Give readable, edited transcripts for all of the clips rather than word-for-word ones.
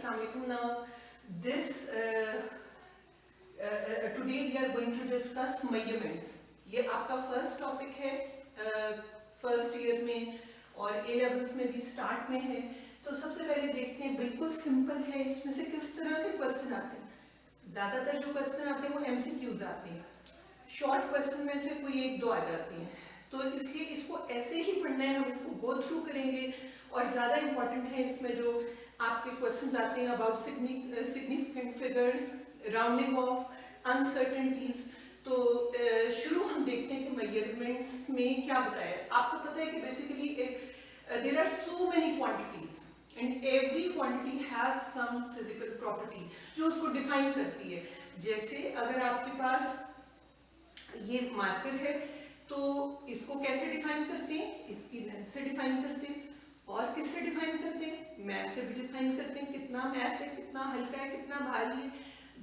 Assalamu alaikum. Now, this today we are going to discuss measurements. ये आपका first topic है first year में और ए लेवल्स में भी स्टार्ट में है. तो सबसे पहले देखते हैं, बिल्कुल सिंपल है, इसमें से किस तरह के क्वेश्चन आते हैं. ज़्यादातर जो क्वेश्चन आते हैं वो एमसीक्यूज आते हैं. शॉर्ट क्वेश्चन में से कोई एक दो आ जाते हैं, तो इसलिए इसको ऐसे ही पढ़ना है. हम इसको गो थ्रू करेंगे और ज़्यादा इम्पॉर्टेंट है इसमें जो आपके क्वेश्चन आते हैं about significant figures, rounding off, uncertainties. तो शुरू हम देखते हैं कि मेजरमेंट्स में क्या बताया. आपको पता है कि basically there are so many quantities and every quantity has some physical property जो उसको डिफाइन करती है. जैसे अगर आपके पास ये मार्कर है तो इसको कैसे डिफाइन करते हैं, इसकी लेंथ से डिफाइन करते हैं. और किससे डिफाइन करते हैं, मैस से भी डिफाइन करते हैं. कितना मैस है, कितना हल्का है, कितना भारी है.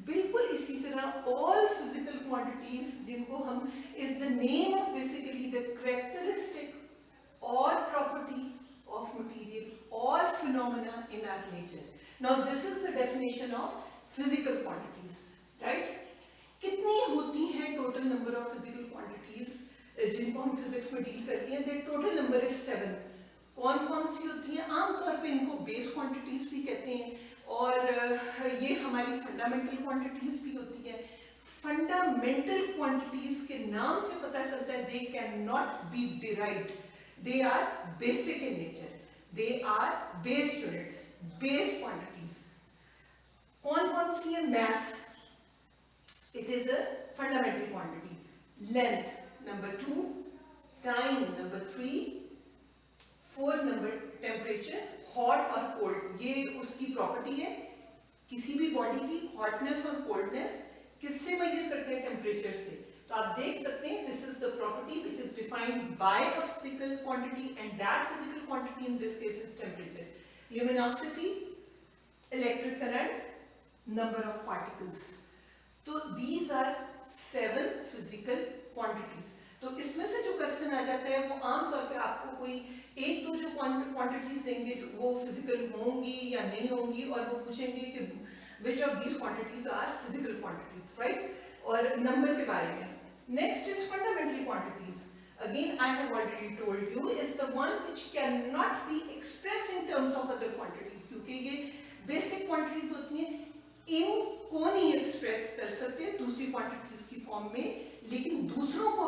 बिल्कुल इसी तरह ऑल फिजिकल क्वांटिटीज जिनको हम is the name of basically the characteristic और प्रॉपर्टी ऑफ मटेरियल और phenomena in our nature. Now this is the definition of physical quantities, right. कितनी होती हैं total number of physical quantities जिनको हम physics में डील करती हैं. The total number is 7. कौन कौन सी होती हैं, आमतौर पे इनको बेस क्वांटिटीज भी कहते हैं और ये हमारी फंडामेंटल क्वांटिटीज भी होती है. फंडामेंटल क्वांटिटीज के नाम से पता चलता है they can not be derived, they are basic in nature, they are base units, base quantities. कौन कौन सी है, mass, it is a fundamental quantity. Length number 2, time number 3, 4 number temperature, hot और कोल्ड. ये उसकी प्रॉपर्टी है किसी भी बॉडी की. हॉटनेस और कोल्डनेस किससे मेजर करते हैं, टेम्परेचर से. तो आप देख सकते हैं this is the property which is defined by a physical quantity and that physical quantity in this case is temperature. Luminosity, electric current, number of particles. तो दीज आर 7 फिजिकल क्वांटिटीज. तो इसमें से जो क्वेश्चन आ जाता है वो आमतौर पे आपको कोई एक दो जो क्वांटिटीज देंगे वो फिजिकल होंगी या नहीं होंगी और वो पूछेंगे कि which of these quantities are physical quantities, right. और नंबर के बारे में. Next is fundamental quantities. Again I have already told you is the one which can not be express in terms of other quantities, क्योंकि ये basic quantities होती हैं. इनको नहीं एक्सप्रेस कर सकते दूसरी क्वांटिटीज की फॉर्म में, लेकिन दूसरों को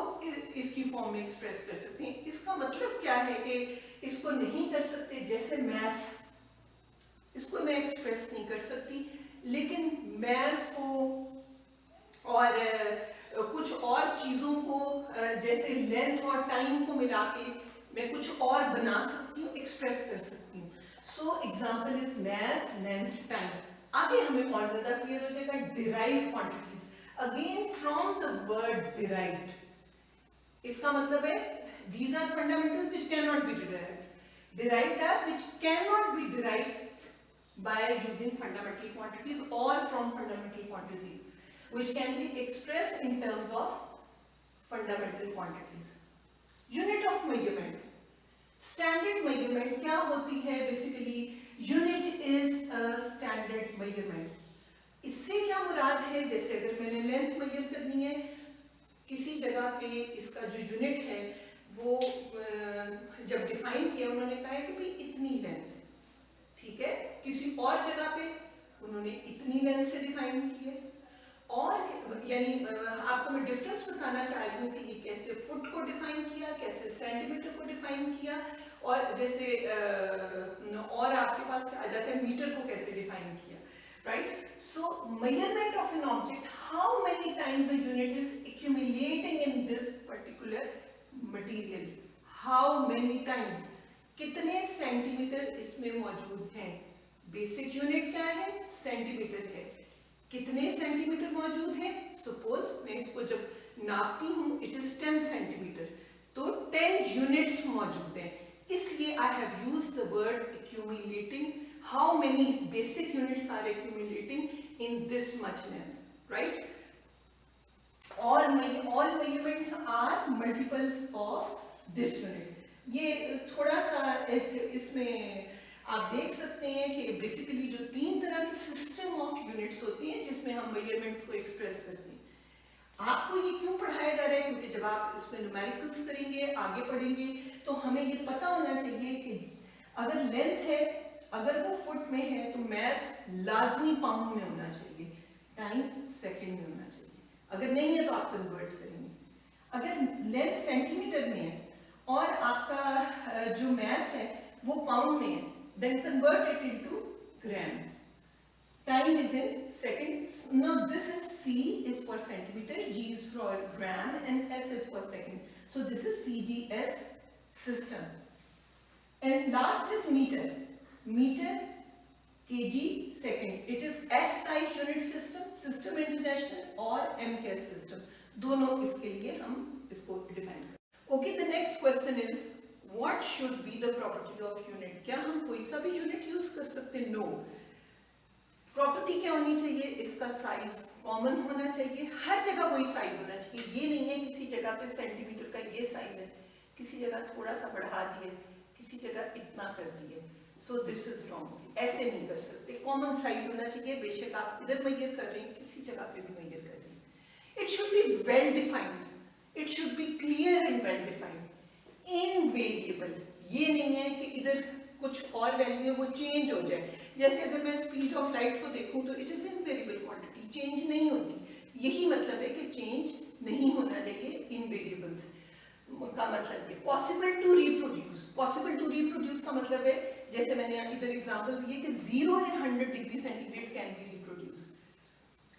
इसकी फॉर्म में एक्सप्रेस कर सकते हैं. इसका मतलब क्या है कि इसको नहीं कर सकते. जैसे मैस, इसको मैं एक्सप्रेस नहीं कर सकती, लेकिन मैस को और कुछ और चीजों को जैसे लेंथ और टाइम को मिला के मैं कुछ और बना सकती हूँ, एक्सप्रेस कर सकती हूँ. So example is mass, length, time. आगे हमें और ज्यादा क्लियर हो जाएगा. Derived quantities, again from the word derived. इसका मतलब है these are fundamentals which cannot be derived. Derived are which cannot be derived by using fundamental quantities or from fundamental quantities, which can be expressed in terms of fundamental quantities. Unit of measurement. Standard measurement क्या होती है, basically unit is a standard measurement. इससे क्या मुराद है, जैसे अगर मैंने length major करनी है किसी जगह पे, इसका जो यूनिट है वो जब डिफाइन किया उन्होंने कहा है कि भाई इतनी लेंथ, ठीक है. किसी और जगह पे उन्होंने इतनी लेंथ से डिफाइन की है. और यानी आपको मैं डिफरेंस बताना चाह रही हूँ कि ये कैसे फुट को डिफाइन किया, कैसे सेंटीमीटर को डिफाइन किया, और जैसे और आपके पास आ जाता है मीटर को कैसे डिफाइन किया, right. So measurement of an object, how many times the unit is accumulating in this particular material, how many times, कितने सेंटीमीटर इसमें मौजूद हैं. बेसिक यूनिट क्या है, सेंटीमीटर है. कितने सेंटीमीटर मौजूद हैं, सपोज मैं इसको जब नापती हूँ इट इज 10 सेंटीमीटर, तो 10 यूनिट्स मौजूद हैं. इसलिए I have used the word accumulating. How many basic units are accumulating in this much length, right? All measurements are multiples of this unit. ये थोड़ा सा इसमें आप देख सकते हैं कि बेसिकली जो 3 तरह यूनिट्स होती हैं जिसमें हम मेजरमेंट्स को एक्सप्रेस करते हैं। आपको ये क्यों पढ़ाया जा रहा है? क्योंकि जब आप इसमें न्यूमेरिकल्स करेंगे, आगे पढ़ेंगे, तो हमें ये पता होना चाहिए कि अगर लेंथ है, अगर वो फुट में है, तो मैस लाजमी पाउंड में होना चाहिए, टाइम सेकंड में होना चाहिए। अगर नहीं है तो आप कन्वर्ट करेंगे। अगर लेंथ सेंटीमीटर में है और आपका जो मैस है वो पाउंड में है, then convert it into gram. Time is in seconds. Now this is C is for centimeter, G is for gram, and S is for second. So this is CGS system. And last is meter. Meter, kg, second. It is SI unit system, system international or MKS system. दोनों इसके लिए हम इसको define करें। Okay, the next question is what should be the property of unit? क्या हम कोई सा भी यूनिट यूज कर सकते हैं? No. प्रॉपर्टी क्या होनी चाहिए? इसका साइज कॉमन होना चाहिए, हर जगह वही साइज होना चाहिए। ये नहीं है किसी जगह पे सेंटीमीटर का ये साइज है, किसी जगह थोड़ा सा बढ़ा दिए, किसी जगह इतना कर दिए, सो दिस इज रॉन्ग। ऐसे नहीं कर सकते, कॉमन साइज होना चाहिए। बेशक आप इधर मेजर कर रहे हैं, किसी जगह पे भी मेजर कर रहे हैं। It should be well defined, it should B clear and well defined, invariable. ये नहीं है कि इधर कुछ और वैल्यू है वो चेंज हो जाए। जैसे अगर मैं स्पीड ऑफ लाइट को देखूं तो it is in variable quantity, change नहीं होती। यही मतलब है कि चेंज नहीं होना चाहिए इन वेरिएबल्स का मतलब है। Possible to reproduce, possible to reproduce का मतलब है जैसे मैंने इधर एग्जांपल दिए कि 0 and 100 degree centigrade can be reproduce.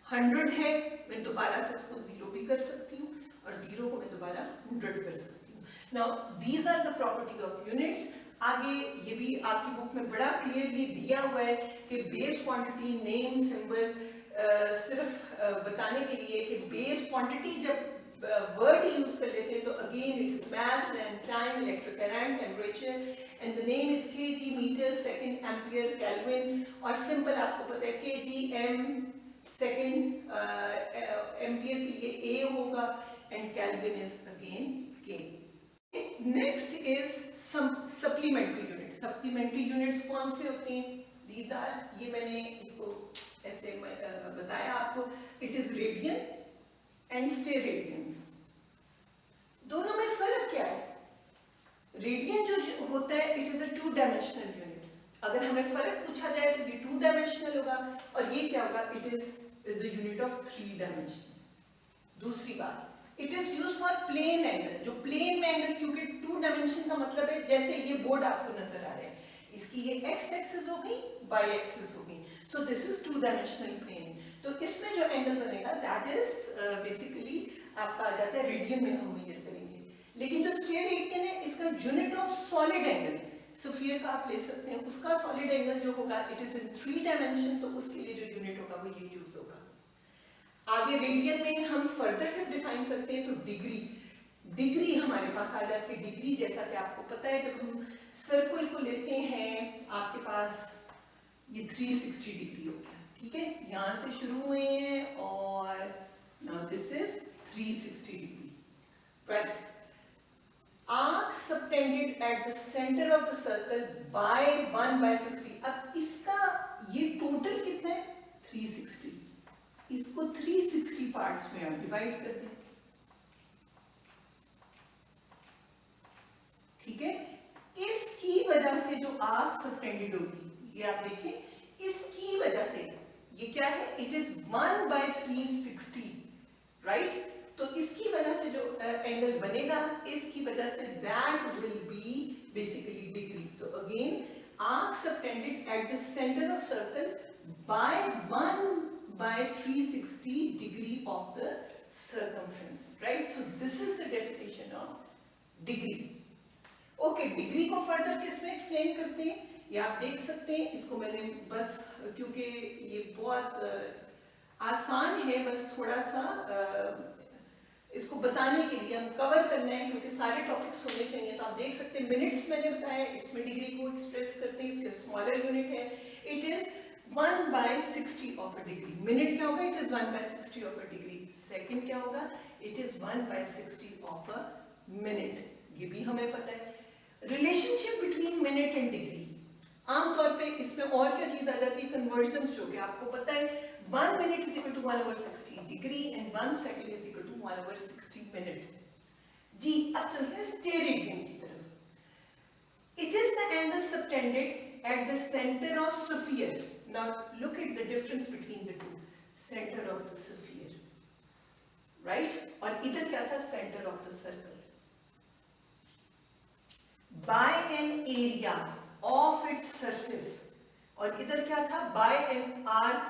100 है, मैं दोबारा से उसको 0 भी कर सकती हूँ और 0 को मैं दोबारा 100 कर सकती हूँ। Now these are the property of units. आगे ये भी आपकी बुक में बड़ा क्लियरली दिया हुआ है कि बेस क्वांटिटी, नेम, सिंबल, सिर्फ बताने के लिए कि बेस क्वांटिटी जब वर्ड यूज कर लेते हैं तो again it is mass, length, time, electric current, temperature, and the name is KG, metre, second, ampere, kelvin. और सिंपल आपको पता है केजी, एम, सेकंड, एम्पियर के लिए ए होगा, एंड केल्विन इज अगेन के। Next is supplementary unit. Supplementary units कौन से होते हैं? दीज आर, ये मैंने इसको ऐसे बताया आपको, इट इज रेडियन एंड स्टेरेडियंस। दोनों में फर्क क्या है? रेडियन जो होता है it is a 2 dimensional unit. अगर हमें फर्क पूछा जाए तो ये 2 डायमेंशनल होगा, और ये क्या होगा? It is the unit of 3 dimensional. दूसरी बात, it is use for plane angle. जो प्लेन में एंगल, क्योंकि 2 डायमेंशन का मतलब है जैसे ये बोर्ड आपको नजर आ रहा है, इसकी ये एक्स एक्सिस हो गई, वाई एक्सिस हो गई, so this is 2 dimensional plane. तो इसमें जो एंगल बनेगा दैट इज बेसिकली आपका आ जाता है रेडियन में हम मेजर करेंगे। लेकिन जो स्टेरेडियन है इसका unit of solid angle, sphere का आप ले सकते हैं, उसका सॉलिड एंगल जो होगा इट इज इन 3 डायमेंशन, तो उसके लिए जो यूनिट होगा वो ये यूज होगा। आगे रेडियन में हम फर्दर जब डिफाइन करते हैं तो डिग्री, डिग्री हमारे पास आ जाती है। डिग्री जैसा कि आपको पता है जब हम सर्कल को लेते हैं, आपके पास ये 360 डिग्री हो गया, ठीक है, यहाँ से शुरू हुए हैं और now this is 360 degree, right. Arc subtended at the centre of the circle bye 1/60। अब इसका ये टोटल कितना है? 360। इसको 360 पार्ट्स में आप डिवाइड कर दें, ठीक है। इसकी वजह से जो आर्क सबटेंडेड होगी, ये आप देखें, इसकी वजह से ये क्या है? It is 1/360, right. तो इसकी वजह से जो एंगल बनेगा, इसकी वजह से that will be basically degree. तो again arc subtended at the centre of circle by 1/360 degree of the circumference, right? So this is the definition of degree. Okay, degree को further किस में explain करते हैं? ये आप देख सकते हैं, इसको मैंने बस क्योंकि ये बहुत आसान है, बस थोड़ा सा इसको बताने के लिए हम कवर करना है, क्योंकि सारे टॉपिक्स होने चाहिए। तो आप देख सकते हैं मिनट्स मैंने बताया, इसमें डिग्री को एक्सप्रेस करते हैं, इसके स्मॉलर यूनिट है, it is 1/60 of a degree. Minute क्या होगा? It is 1/60 of a degree. Second क्या होगा? It is 1/60 of a minute. ये भी हमें पता है। Relationship between minute and degree, आमतौर पे इसमें और क्या चीज आ जाती है, कन्वर्जन्स, जो कि आपको पता है 1 minute is equal to 1/60 degree and 1 second is equal to 1/60 minute. जी अब चलते हैं स्टेरेडियन की तरफ। It is the angle subtended at the centre of sphere. Now look at the difference between the two, centre of the sphere, right, और इधर क्या था, centre of the circle. By an area of its surface, और इधर क्या था, by an arc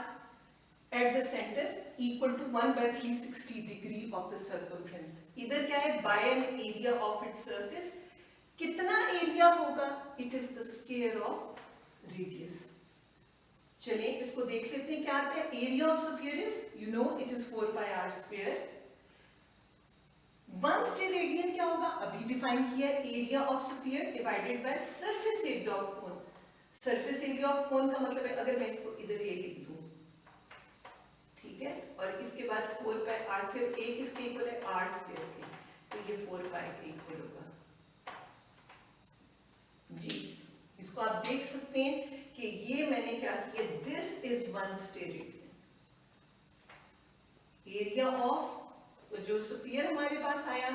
eight the centre equal to 1/360 degree of the circumference. इधर क्या है, by an area of its surface, कितना एरिया होगा, it is the square of radius. चलिए इसको देख लेते हैं क्या आता है। Area of sphere is, you know, it is 4πr²। 1 steradian क्या होगा, अभी डिफाइन किया, area of sphere divided by surface area of cone. Surface area of cone का मतलब है, अगर मैं इसको इधर ये लिख दूं, ठीक है, और इसके बाद 4πr², a किसके इक्वल है, r² के, तो ये 4π के इक्वल होगा। जी इसको आप देख सकते हैं कि ये मैंने क्या किया, this is 1 steradian. Area of जो स्फीयर हमारे पास आया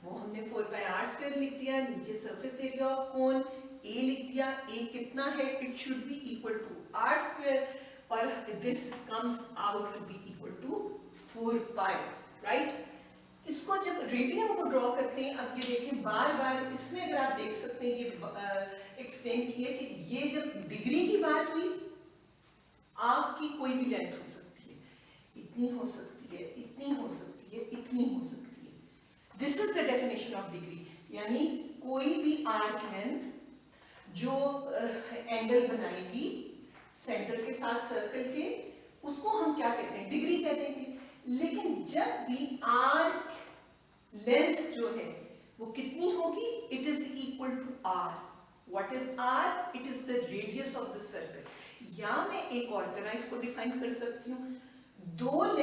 वो हमने 4πr² लिख दिया, नीचे surface area of cone a लिख दिया। a कितना है, it should be equal to r², और this comes out to be equal to 4π, right. इसको जब रेडियन को ड्रॉ करते हैं, अब ये देखें बार बार इसमें अगर आप देख सकते हैं, ये एक्सप्लेन किया कि ये जब डिग्री की बात हुई, आपकी कोई भी लेंथ हो सकती है, इतनी हो सकती है, इतनी हो सकती है, इतनी हो सकती है। This is the definition of degree, यानी कोई भी आर्क लेंथ जो एंगल बनाएगी सेंटर के साथ सर्कल के, उसको हम क्या कहते हैं, डिग्री कहते हैं। लेकिन जब भी आर्क लेंथ जो है वो कितनी होगी, it is equal to R. What is R, it is the radius of the circle. या मैं एक और तरह इसको डिफाइन कर सकती हूँ, दोनों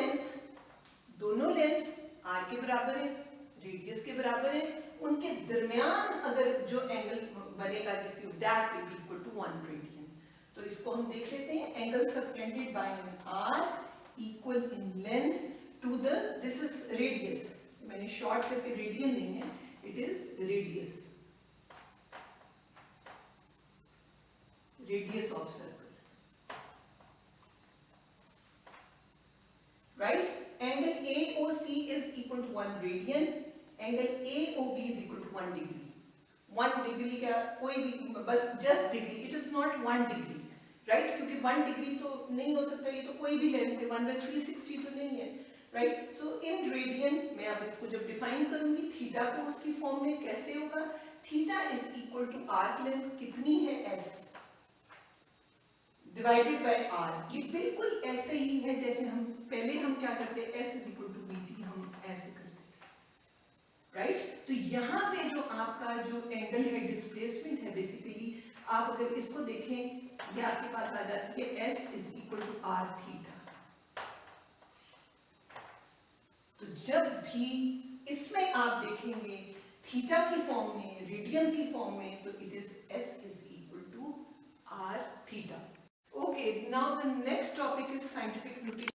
लेंस आर के बराबर है, रेडियस के बराबर है, उनके दरमियान अगर जो एंगल बनेगा, जिसकी that will be equal to 1 radian. तो इसको हम देख लेते हैं, angle subtended by an arc equal in length to the, this is radius, मैंने शॉर्ट करके रेडियन नहीं है, it is radius, radius of circle, right. Angle AOC is equal to 1 radian, angle AOB is equal to 1 degree. 1 degree का कोई भी, बस just degree, it is not 1 degree, right, क्योंकि 1 degree तो नहीं हो सकता, ये तो कोई भी लेंथ है, 1/360 तो नहीं है, राइट। सो इन रेडियन मैं अब इसको जब डिफाइन करूंगी, थीटा को उसकी फॉर्म में कैसे होगा, theta is equal to arc length कितनी है, s डिवाइडेड बाय r। ये बिल्कुल ऐसे ही है जैसे हम पहले हम क्या करते हैं, s is equal to bt, हम ऐसे करते थे, राइट। तो यहाँ पे जो आपका जो एंगल है, डिस्प्लेसमेंट है, बेसिकली आप अगर इसको देखें, ये आपके पास आ जाती है s is equal to r theta. तो जब भी इसमें आप देखेंगे थीटा की फॉर्म में, रेडियन की फॉर्म में, तो it is s is equal to r theta. Okay, now the next topic is scientific notation.